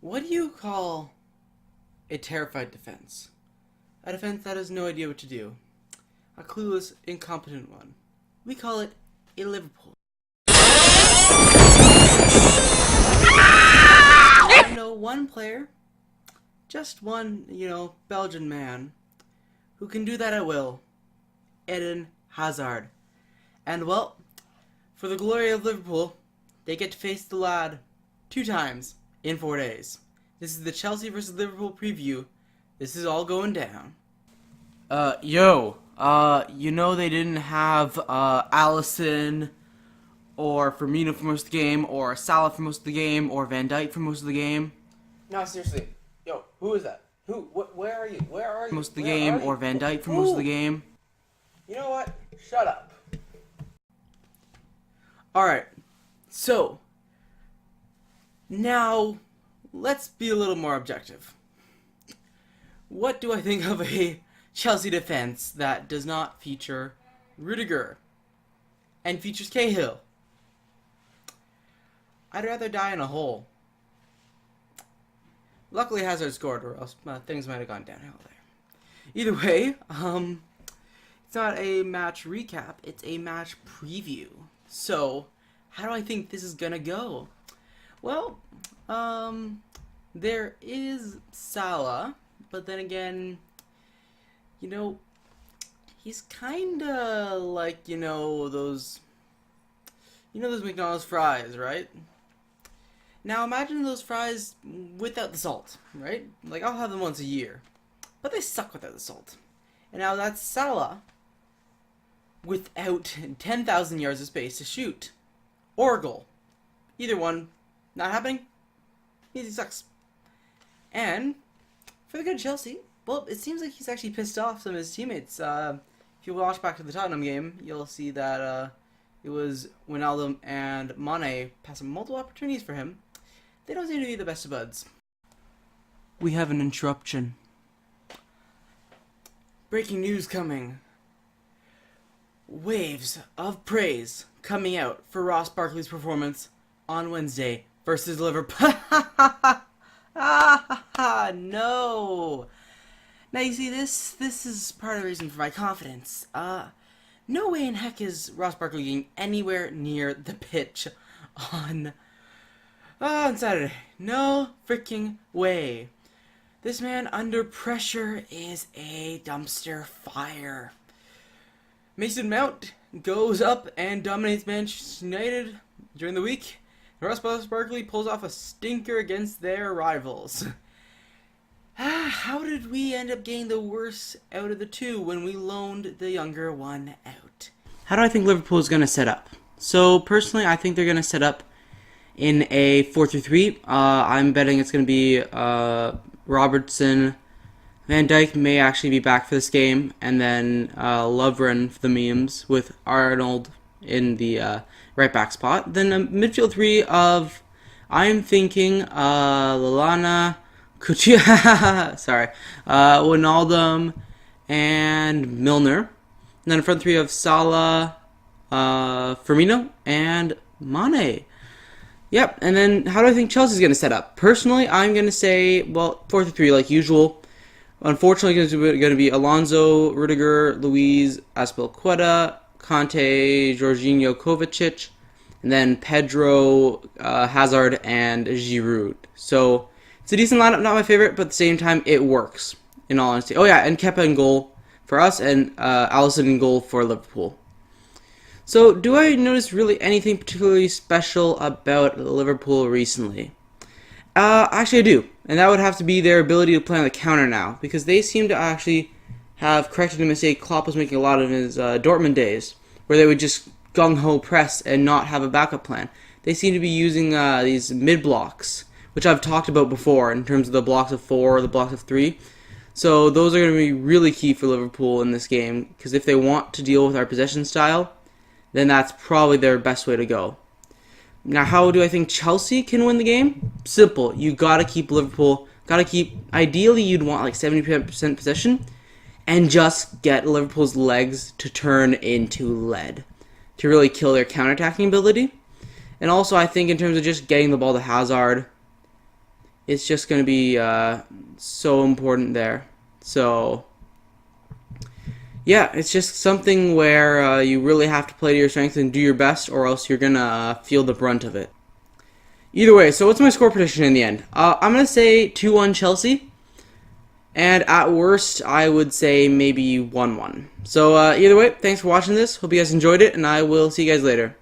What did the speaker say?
What do you call a terrified defense? A defense that has no idea what to do. A clueless, incompetent one. We call it a Liverpool. I know one player, just one, Belgian man, who can do that at will. Eden Hazard. And well, for the glory of Liverpool, they get to face the lad 2 times in 4 days. This is the Chelsea versus Liverpool preview. This is all going down. They didn't have, Alisson or Firmino for most of the game, or Salah for most of the game, or Van Dijk for most of the game. No, seriously. Yo, who is that? Where are you? Where are you? Most of the game, or Van Dijk for most of the game. You know what? Shut up. Alright, so, now, let's be a little more objective. What do I think of a Chelsea defense that does not feature Rudiger and features Cahill? I'd rather die in a hole. Luckily Hazard scored, or else things might have gone downhill there. Either way, it's not a match recap, it's a match preview. So, how do I think this is gonna go? Well, there is Salah, but then again, he's kinda like, those McDonald's fries, right? Now imagine those fries without the salt, right? Like, I'll have them once a year, but they suck without the salt. And now that's Salah without 10,000 yards of space to shoot. Or a goal. Either one, not happening. He sucks. And for the good Chelsea, well, it seems like he's actually pissed off some of his teammates. If you watch back to the Tottenham game, you'll see that it was Wijnaldum and Mane passing multiple opportunities for him. They don't seem to be the best of buds. We have an interruption. Breaking news coming. Waves of praise coming out for Ross Barkley's performance on Wednesday versus Liverpool. No. Now you see, this is part of the reason for my confidence. No way in heck is Ross Barkley getting anywhere near the pitch on Saturday. No freaking way. This man under pressure is a dumpster fire. Mason Mount goes up and dominates Manchester United during the week. Ross Barkley pulls off a stinker against their rivals. How did we end up getting the worst out of the two when we loaned the younger one out? How do I think Liverpool is going to set up? So, personally, I think they're going to set up in a 4-3-3. I'm betting it's going to be Robertson. Van Dijk may actually be back for this game, and then Lovren for the memes with Arnold in the right back spot. Then a midfield 3 of, I'm thinking, Lallana, Coutinho, Wijnaldum, and Milner. And then a front 3 of Salah, Firmino, and Mane. Yep, and then how do I think Chelsea's going to set up? Personally, I'm going to say, 4-3 like usual. Unfortunately, it's going to be Alonso, Rudiger, Luiz, Azpilicueta, Conte, Jorginho, Kovacic, and then Pedro, Hazard, and Giroud. So, it's a decent lineup, not my favorite, but at the same time, it works, in all honesty. Oh yeah, and Kepa in goal for us, and Alisson in goal for Liverpool. So, do I notice really anything particularly special about Liverpool recently? Actually I do, and that would have to be their ability to play on the counter now, because they seem to actually have corrected a mistake Klopp was making a lot of in his Dortmund days, where they would just gung-ho press and not have a backup plan. They seem to be using these mid-blocks, which I've talked about before in terms of the blocks of 4 or the blocks of 3. So those are going to be really key for Liverpool in this game, because if they want to deal with our possession style, then that's probably their best way to go. Now, how do I think Chelsea can win the game? Simple. You gotta keep Liverpool. Ideally, you'd want like 70% possession, and just get Liverpool's legs to turn into lead to really kill their counterattacking ability. And also, I think in terms of just getting the ball to Hazard, it's just going to be so important there. So, yeah, it's just something where you really have to play to your strengths and do your best, or else you're going to feel the brunt of it. Either way, so what's my score prediction in the end? I'm going to say 2-1 Chelsea. And at worst, I would say maybe 1-1. So either way, thanks for watching this. Hope you guys enjoyed it, and I will see you guys later.